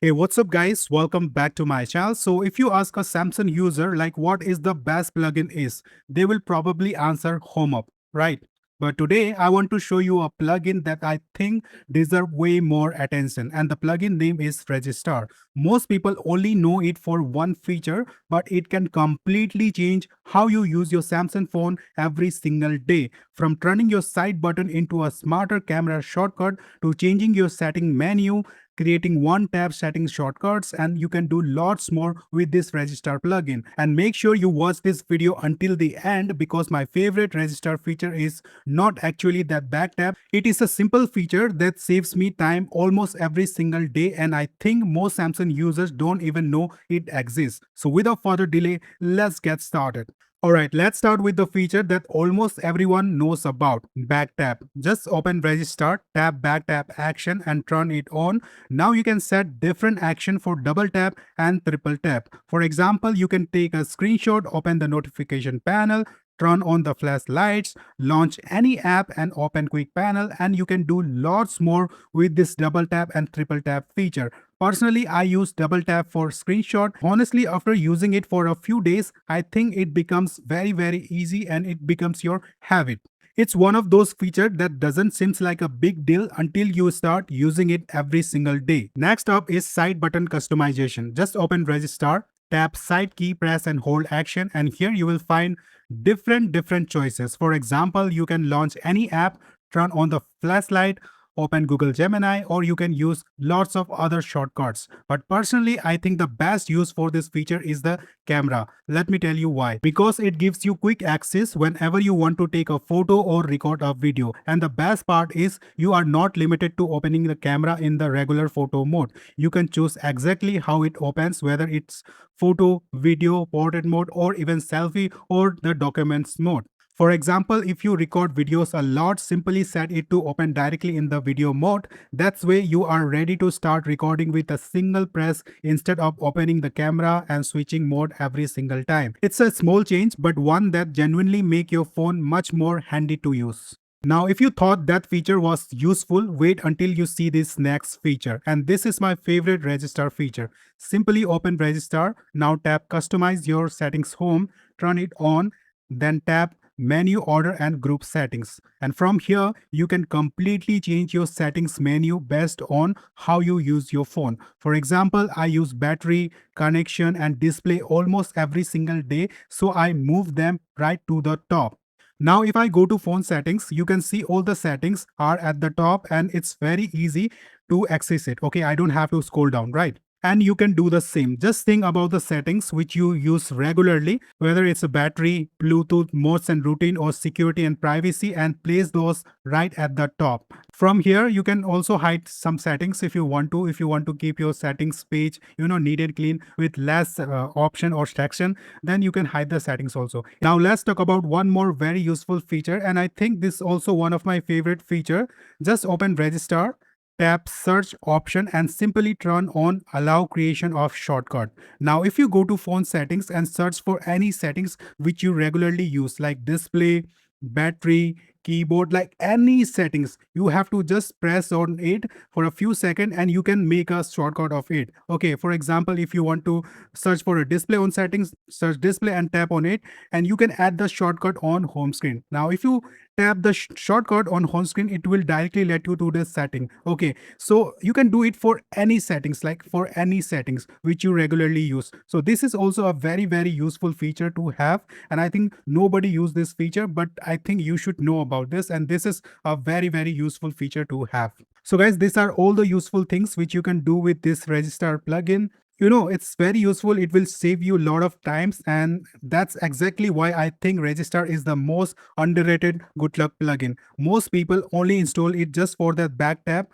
Hey, what's up guys? Welcome back to my channel. So if you ask a Samsung user like what is the best plugin is, they will probably answer Home Up, right? But today I want to show you a plugin that I think deserve way more attention, and the plugin name is RegiStar. Most people only know it for one feature, but it can completely change how you use your Samsung phone every single day. From turning your side button into a smarter camera shortcut to changing your setting menu, creating one tab setting shortcuts, and you can do lots more with this RegiStar plugin. And make sure you watch this video until the end because my favorite RegiStar feature is not actually that back tab. It is a simple feature that saves me time almost every single day, and I think most Samsung users don't even know it exists. So without further delay, let's get started. Alright, let's start with the feature that almost everyone knows about, back tap. Just open RegiStar, tap back tap action and turn it on. Now you can set different action for double tap and triple tap. For example, you can take a screenshot, open the notification panel, turn on the flash lights, launch any app and open quick panel, and you can do lots more with this double tap and triple tap feature. Personally, I use double tap for screenshot. Honestly, after using it for a few days, I think it becomes very easy and it becomes your habit. It's one of those features that doesn't seem like a big deal until you start using it every single day. Next up is side button customization. Just open RegiStar, tap side key, press and hold action, and here you will find different choices. For example, you can launch any app, turn on the flashlight, open Google Gemini, or you can use lots of other shortcuts. But personally, I think the best use for this feature is the camera. Let me tell you why. Because it gives you quick access whenever you want to take a photo or record a video. And the best part is you are not limited to opening the camera in the regular photo mode. You can choose exactly how it opens, whether it's photo, video, portrait mode, or even selfie or the documents mode. For example, if you record videos a lot, simply set it to open directly in the video mode. That's way you are ready to start recording with a single press instead of opening the camera and switching mode every single time. It's a small change, but one that genuinely make your phone much more handy to use. Now, if you thought that feature was useful, wait until you see this next feature. And this is my favorite RegiStar feature. Simply open RegiStar, now tap Customize Your Settings Home, turn it on, then tap Menu Order and Group Settings. And from here, you can completely change your settings menu based on how you use your phone. For example, I use battery, connection, and display almost every single day, so I move them right to the top. Now, if I go to phone settings, you can see all the settings are at the top and it's very easy to access it. Okay, I don't have to scroll down, right? And you can do the same. Just think about the settings which you use regularly, whether it's a battery, Bluetooth, modes and routine, or security and privacy, and place those right at the top. From here, you can also hide some settings if you want to. If you want to keep your settings page, neat and clean with less option or section, then you can hide the settings also. Now let's talk about one more very useful feature, and I think this is also one of my favorite feature. Just open RegiStar, tap search option and simply turn on allow creation of shortcut. Now if you go to phone settings and search for any settings which you regularly use like display, battery, keyboard, like any settings, you have to just press on it for a few seconds and you can make a shortcut of it. Okay, for example, if you want to search for a display on settings, search display and tap on it, and you can add the shortcut on home screen. Now if you tap the shortcut on home screen, it will directly let you to this setting. Okay, so you can do it for any settings, like for any settings which you regularly use. So this is also a very useful feature to have, and I think nobody use this feature, but I think you should know about this, and this is a very useful feature to have. So guys, these are all the useful things which you can do with this RegiStar plugin. It's very useful. It will save you a lot of times, and that's exactly why I think RegiStar is the most underrated good luck plugin. Most people only install it just for that back tap,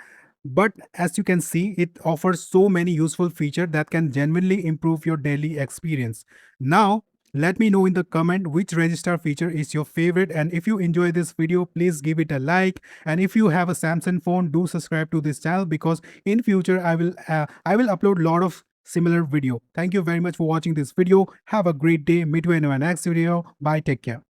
but as you can see, it offers so many useful features that can genuinely improve your daily experience. Now let me know in the comment which RegiStar feature is your favorite, and if you enjoy this video, please give it a like, and if you have a Samsung phone, do subscribe to this channel because in future I will upload a lot of similar video. Thank you very much for watching this video. Have a great day. Meet you in my next video. Bye. Take care.